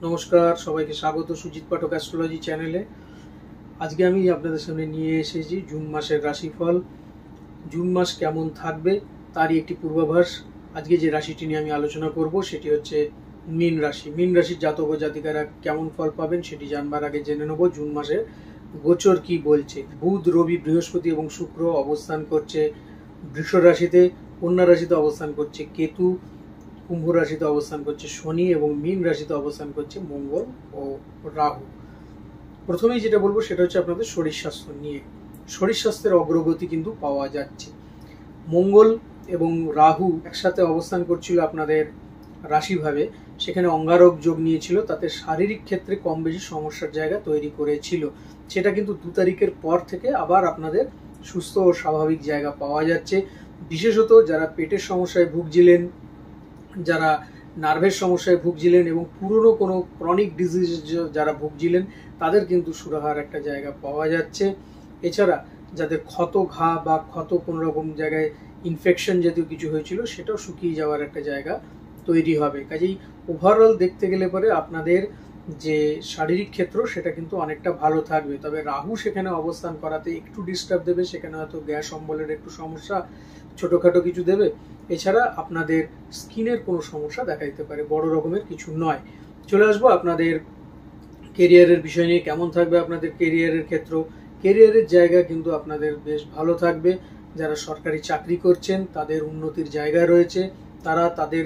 নমস্কার, সবাইকে স্বাগত সুজিত পাঠক অ্যাস্ট্রোলজি চ্যানেলে। আজকে আমি আপনাদের সামনে নিয়ে এসেছি জুন মাসের রাশিফল। জুন মাস কেমন থাকবে তারই একটি পূর্বাভাস। আজকে যে রাশিটি নিয়ে আমি আলোচনা করব সেটি হচ্ছে মীন রাশি। মীন রাশির জাতক ও জাতিকারা কেমন ফল পাবেন সেটি জানবার আগে জেনে নেব জুন মাসে গোচর কি বলছে। বুধ, রবি, বৃহস্পতি এবং শুক্র অবস্থান করছে বৃষ রাশিতে, কন্যা রাশিতে অবস্থান করছে কেতু, কুম্ভ রাশিতে অবস্থান করছে শনি এবং মীন রাশিতে অবস্থান করছে মঙ্গল ও রাহু। প্রথমেই যেটা বলবো সেটা হচ্ছে আপনাদের শরীর স্বাস্থ্য নিয়ে। শরীর স্বাস্থ্যের অগ্রগতি কিন্তু পাওয়া যাচ্ছে। মঙ্গল এবং রাহু একসাথে অবস্থান করছিল আপনাদের রাশিভাবে, সেখানে অঙ্গারক যোগ নিয়েছিল, তাতে শারীরিক ক্ষেত্রে কম বেশি সমস্যার জায়গা তৈরি করেছিল। সেটা কিন্তু 2 তারিখের পর থেকে আবার আপনাদের সুস্থ ও স্বাভাবিক জায়গা পাওয়া যাচ্ছে। বিশেষত যারা পেটের সমস্যায় ভুগছিলেন, যারা নার্ভের সমস্যায় ভুগছিলেন এবং পুরনো কোনো ক্রনিক ডিজিজ যারা ভুগছিলেন তাদের কিন্তু সুরাহার একটা জায়গা পাওয়া যাচ্ছে। এছাড়া যাদের ক্ষত ঘা বা ক্ষত কোনো রকম জায়গায় ইনফেকশন জাতীয় কিছু হয়েছিল সেটাও শুকিয়ে যাওয়ার একটা জায়গা তৈরি হবে। কাজেই ওভারঅল দেখতে গেলে পরে আপনাদের যে শারীরিক ক্ষেত্র সেটা কিন্তু অনেকটা ভালো থাকবে। তবে রাহু সেখানে অবস্থান করাতে একটু ডিস্টার্ব দেবে, সেখানে হয়তো গ্যাস অম্বলের একটু সমস্যা, ছোটোখাটো কিছু দেবে। এছাড়া আপনাদের স্কিনের কোনো সমস্যা দেখা দিতে পারে, বড় রকমের কিছু নয়। চলে আসবো আপনাদের কেরিয়ারের বিষয় নিয়ে। কেমন থাকবে আপনাদের কেরিয়ারের ক্ষেত্র? কেরিয়ারের জায়গা কিন্তু আপনাদের বেশ ভালো থাকবে। যারা সরকারি চাকরি করছেন তাদের উন্নতির জায়গা রয়েছে, তারা তাদের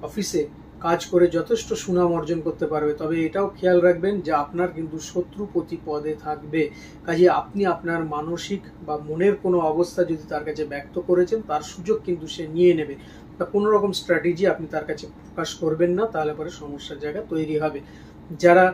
অফিসে কাজ করে যথেষ্ট সুনাম অর্জন করতে পারবে। তবে এটাও খেয়াল রাখবেন যে আপনার কিন্তু শত্রুপতি পদে থাকবে। কাজে আপনি আপনার মানসিক বা মনের কোনো অবস্থা যদি তার কাছে ব্যক্ত করেছেন তার সুযোগ কিন্তু সে নিয়ে নেবে, বা কোনো রকম স্ট্র্যাটেজি আপনি তার কাছে প্রকাশ করবেন না, তাহলে পরে সমস্যার জায়গা তৈরি হবে। যারা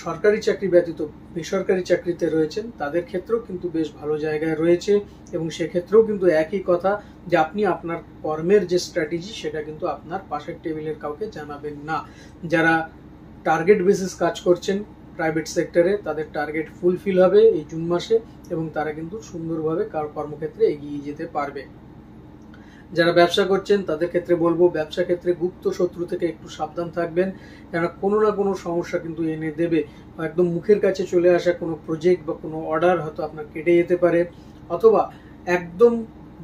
সরকারি চাকরি ব্যতীত বেসরকারি চাকরিতে রয়েছেন তাদের ক্ষেত্রেও কিন্তু বেশ ভালো জায়গায় রয়েছে, এবং সেক্ষেত্রেও কিন্তু একই কথা যে আপনি আপনার কর্মের যে স্ট্র্যাটেজি সেটা কিন্তু আপনার পাশের টেবিলের কাউকে জানাবেন না। যারা টার্গেট বেসিস কাজ করছেন প্রাইভেট সেক্টরে তাদের টার্গেট ফুলফিল হবে এই জুন মাসে, এবং তারা কিন্তু সুন্দরভাবে কর্মক্ষেত্রে এগিয়ে যেতে পারবে। যারা ব্যবসা করছেন তাদের ক্ষেত্রে বলবো ব্যবসা ক্ষেত্রে গুপ্ত শত্রু থেকে একটু সাবধান থাকবেন, কেননা কোনো না কোনো সমস্যা কিন্তু এনে দেবে। একদম মুখের কাছে চলে আসা কোনো প্রজেক্ট বা কোনো অর্ডার হয়তো আপনার কেটে যেতে পারে, অথবা একদম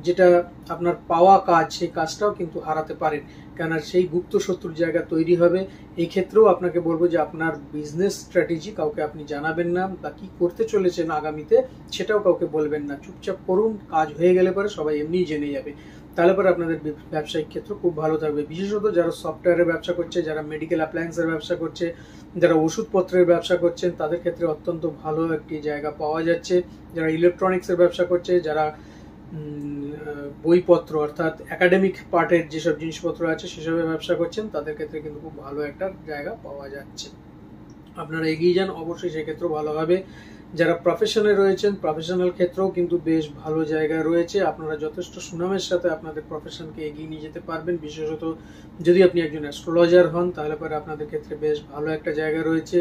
যেটা আপনার পাওয়া কাজ সেই কাজটাও কিন্তু হারাতে পারেন, কেননা সেই গুপ্ত শত্রুর জায়গা তৈরি হবে। এই ক্ষেত্রেও আপনাকে বলবো যে আপনার বিজনেস স্ট্র্যাটেজি কাউকে আপনি জানাবেন না, বা কি করতে চলেছেন আগামীতে সেটাও কাউকে বলবেন না। চুপচাপ করুন, কাজ হয়ে গেলে পরে সবাই এমনিই জেনে যাবে। তাহলে পরে আপনাদের ব্যবসায়িক ক্ষেত্র খুব ভালো থাকবে। বিশেষত যারা সফটওয়্যারের ব্যবসা করছে, যারা মেডিকেল অ্যাপ্লায়েন্সের ব্যবসা করছে, যারা ওষুধপত্রের ব্যবসা করছেন তাদের ক্ষেত্রে অত্যন্ত ভালো একটি জায়গা পাওয়া যাচ্ছে। যারা ইলেকট্রনিক্সের ব্যবসা করছে, যারা বইপত্র অর্থাৎ একাডেমিক পার্টের যেসব জিনিসপত্র আছে সেসবের ব্যবসা করছেন তাদের ক্ষেত্রে কিন্তু খুব ভালো একটা জায়গা পাওয়া যাচ্ছে। আপনারা এগিয়ে যান, অবশ্যই সেক্ষেত্রেও ভালো হবে। যারা প্রফেশনে রয়েছেন প্রফেশনাল ক্ষেত্রেও কিন্তু বেশ ভালো জায়গা রয়েছে। আপনারা যথেষ্ট সুনামের সাথে আপনাদের প্রফেশনকে এগিয়ে নিয়ে যেতে পারবেন। বিশেষত যদি আপনি একজন অ্যাস্ট্রোলজার হন তাহলে পরে আপনাদের ক্ষেত্রে বেশ ভালো একটা জায়গা রয়েছে।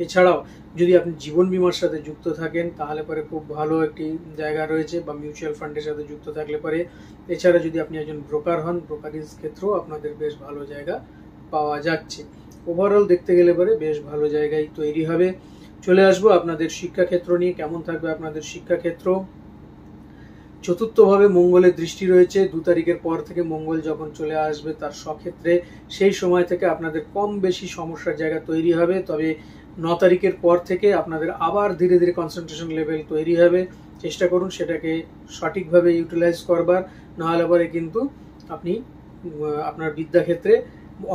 এছাড়াও যদি আপনি জীবন বীমার সাথে যুক্ত থাকেন তাহলে পরে খুব ভালো একটি জায়গা রয়েছে, বা মিউচুয়াল ফান্ডের সাথে যুক্ত থাকলে পরে। এছাড়া যদি আপনি একজন ব্রোকার হন, ব্রোকারেজ ক্ষেত্রেও আপনাদের বেশ ভালো জায়গা পাওয়া যাচ্ছে। ওভারঅল দেখতে গেলে পরে বেশ ভালো জায়গায় তৈরি হবে। চলে আসবো আপনাদের শিক্ষাক্ষেত্র নিয়ে। কেমন থাকবে আপনাদের শিক্ষাক্ষেত্র? চতুর্থভাবে মঙ্গলের দৃষ্টি রয়েছে। 2 তারিখের পর থেকে মঙ্গল যখন চলে আসবে তার স্বক্ষেত্রে, সেই সময় থেকে আপনাদের কম বেশি সমস্যার জায়গা তৈরি হবে। তবে 9 তারিখের পর থেকে আপনাদের আবার ধীরে ধীরে কনসেন্ট্রেশন লেভেল তৈরি হবে। চেষ্টা করুন সেটাকে সঠিকভাবে ইউটিলাইজ করবার, নাহলে পরে কিন্তু আপনি আপনার বিদ্যাক্ষেত্রে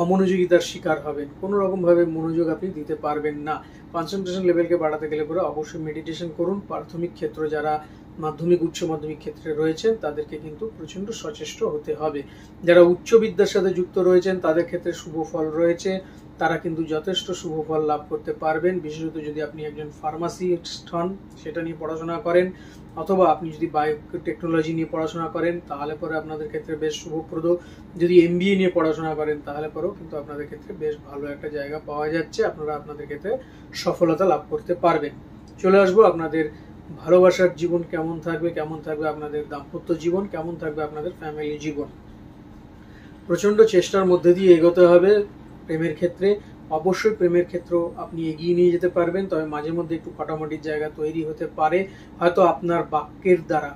অমনোযোগিতার শিকার হবেন। কোনো রকমভাবে মনোযোগ আপনি দিতে পারবেন না। কনসেন্ট্রেশন লেভেলকে বাড়াতে গেলে পরে অবশ্যই মেডিটেশন করুন। প্রাথমিক ক্ষেত্র যারা মাধ্যমিক উচ্চ মাধ্যমিক ক্ষেত্রে রয়েছেন তাদেরকে কিন্তু প্রচণ্ড সচেষ্ট হতে হবে। যারা উচ্চ বিদ্যার সাথে যুক্ত রয়েছেন তাদের ক্ষেত্রে শুভ ফল রয়েছে, তারা কিন্তু যথেষ্ট শুভ ফল লাভ করতে পারবেন। বিশেষত যদি আপনি একজন ফার্মাসিস্ট হন, সেটা নিয়ে পড়াশোনা করেন, অথবা আপনি যদি বায়োটেকনোলজি নিয়ে পড়াশোনা করেন তাহলে পরে আপনাদের ক্ষেত্রে বেশ শুভপ্রদ। যদি MBA নিয়ে পড়াশোনা করেন তাহলে পরেও কিন্তু আপনাদের ক্ষেত্রে বেশ ভালো একটা জায়গা পাওয়া যাচ্ছে, আপনারা আপনাদের ক্ষেত্রে সফলতা লাভ করতে পারবেন। চলে আসবো আপনাদের ভালোবাসার জীবন কেমন থাকবে, কেমন থাকবে আপনাদের দাম্পত্য জীবন, কেমন থাকবে আপনাদের ফ্যামিলি জীবন। প্রচন্ড চেষ্টার মধ্যে দিয়ে এগোতে হবে প্রেমের ক্ষেত্রে। অবশ্যই প্রেমের ক্ষেত্র আপনি এগিয়ে নিয়ে যেতে পারবেন, তবে মাঝে মধ্যে একটু কাটামাটির জায়গা তৈরি হতে পারে। হয়তো আপনার বাক্যের দ্বারা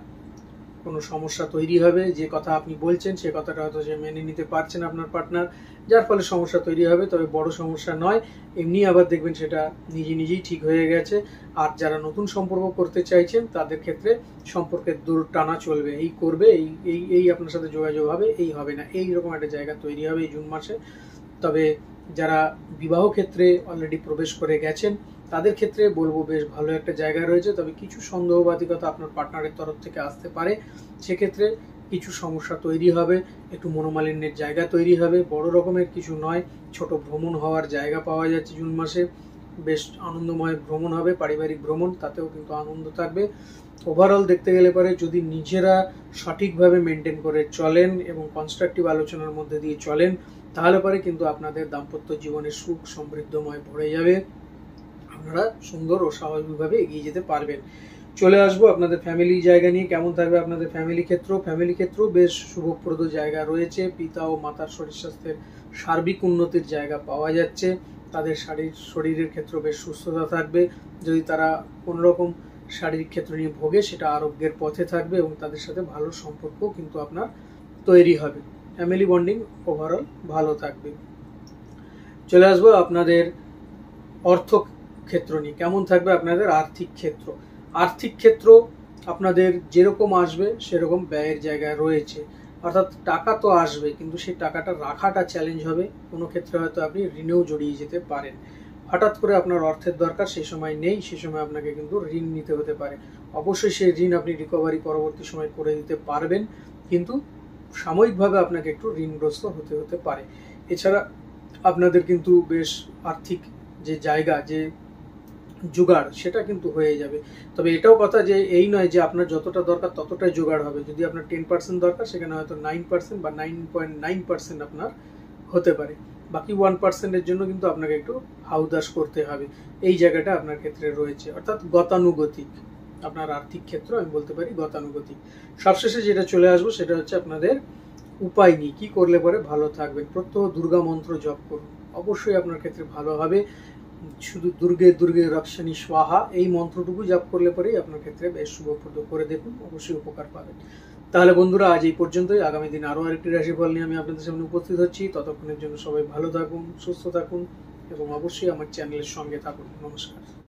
কোনো সমস্যা তৈরি হবে, যে কথা আপনি বলছেন সে কথাটা হয়তো সে মেনে নিতে পারছেন আপনার পার্টনার, যার ফলে সমস্যা তৈরি হবে। তবে বড় সমস্যা নয়, এমনি আবার দেখবেন সেটা নিজেই ঠিক হয়ে গেছে। আর যারা নতুন সম্পর্ক করতে চাইছেন তাদের ক্ষেত্রে সম্পর্কের দূর টানা চলবে, এই করবে, এই আপনার সাথে যোগাযোগ হবে, এই হবে না, এইরকম একটা জায়গা তৈরি হবে এই জুন মাসে। তবে যারা বিবাহ ক্ষেত্রে অলরেডি প্রবেশ করে গেছেন তাদের ক্ষেত্রে বলবো বেশ ভালো একটা জায়গা রয়েছে। তবে কিছু সন্দেহবাদিকতা আপনার পার্টনারের তরফ থেকে আসতে পারে, সেক্ষেত্রে কিছু সমস্যা তৈরি হবে, একটু মনোমালিন্যের জায়গা তৈরি হবে। বড় রকমের কিছু নয়, ছোট ভ্রমণ হওয়ার জায়গা পাওয়া যাচ্ছে জুন মাসে। বেশ আনন্দময় ভ্রমণ হবে, পারিবারিক ভ্রমণ, তাতেও কিন্তু আনন্দ থাকবে। ওভারঅল দেখতে গেলে পরে যদি নিজেরা সঠিকভাবে মেনটেন করে চলেন এবং কনস্ট্রাকটিভ আলোচনার মধ্যে দিয়ে চলেন, তাহলে পরে কিন্তু আপনাদের দাম্পত্য জীবনের সুখ সমৃদ্ধময় ভরে যাবে, আপনারা সুন্দর ও স্বাভাবিকভাবে এগিয়ে যেতে পারবেন। চলে আসবো আপনাদের ফ্যামিলি জায়গা নিয়ে। কেমন থাকবে আপনাদের ফ্যামিলি ক্ষেত্র? ফ্যামিলি ক্ষেত্র বেশ শুভপ্রদ জায়গা রয়েছে। পিতা ও মাতার শরীর স্বাস্থ্যের সার্বিক উন্নতির জায়গা পাওয়া যাচ্ছে। তাদের শরীরের ক্ষেত্র বেশ সুস্থতা থাকবে। যদি তারা কোনোরকম শারীরিক ক্ষেত্র নিয়ে ভোগে, সেটা আরোগ্যের পথে থাকবে এবং তাদের সাথে ভালো সম্পর্ক কিন্তু আপনার তৈরি হবে। ফ্যামিলি বন্ডিং ওভারঅল ভালো থাকবে। চলে আসবো আপনাদের অর্থ ক্ষেত্র নিয়ে। কেমন থাকবে আপনাদের আর্থিক ক্ষেত্র? আর্থিক ক্ষেত্র আপনাদের যেরকম আসবে সেরকম ব্যয়ের জায়গায় রয়েছে, অর্থাৎ টাকা তো আসবে কিন্তু সেই টাকাটা রাখাটা চ্যালেঞ্জ হবে। কোনো ক্ষেত্রে হয়তো আপনি ঋণেও জড়িয়ে যেতে পারেন। হঠাৎ করে আপনার অর্থের দরকার, সেই সময় নেই, সেই সময় আপনাকে কিন্তু ঋণ নিতে হতে পারে। অবশ্যই সেই ঋণ আপনি রিকভারি পরবর্তী সময় করে দিতে পারবেন, কিন্তু সাময়িকভাবে আপনাকে একটু ঋণগ্রস্ত হতে পারে। এছাড়া আপনাদের কিন্তু বেশ আর্থিক যে জায়গা, যে জোগাড়, সেটা কিন্তু হয়ে যাবে। তবে এটাও কথা যে এই নয় যে আপনার যতটা দরকার ততটাই জোগাড় হবে। যদি আপনার 10% দরকার, সেখানে হয়তো 9% বা 9.9% আপনার হতে পারে। বাকি 1%-এর জন্য কিন্তু আপনাকে একটু হাউদাস করতে হবে। এই জায়গাটা আপনার ক্ষেত্রে রয়েছে, অর্থাৎ গতানুগতিক আপনার আর্থিক ক্ষেত্র, আমি বলতে পারি গতানুগতিক। সবশেষে যেটা চলে আসবো সেটা হচ্ছে আপনাদের উপায় নিয়ে, কি করলে পরে ভালো থাকবেন। প্রত্যহ দুর্গা মন্ত্র জপ করুন, অবশ্যই আপনার ক্ষেত্রে ভালো হবে। শুধু দুর্গে দুর্গে রক্ষাণী স্বাহা, এই মন্ত্রটুকু জপ করলে পরেই আপনার ক্ষেত্রে বেশ শুভপ্রদ। করে দেখুন, অবশ্যই উপকার পাবেন। তাহলে বন্ধুরা, আজ এই পর্যন্তই। আগামী দিন আরো আরেকটি রাশিফল নিয়ে আমি আপনাদের সামনে উপস্থিত হচ্ছি। ততক্ষণের জন্য সবাই ভালো থাকুন, সুস্থ থাকুন এবং অবশ্যই আমার চ্যানেলের সঙ্গে থাকুন। নমস্কার।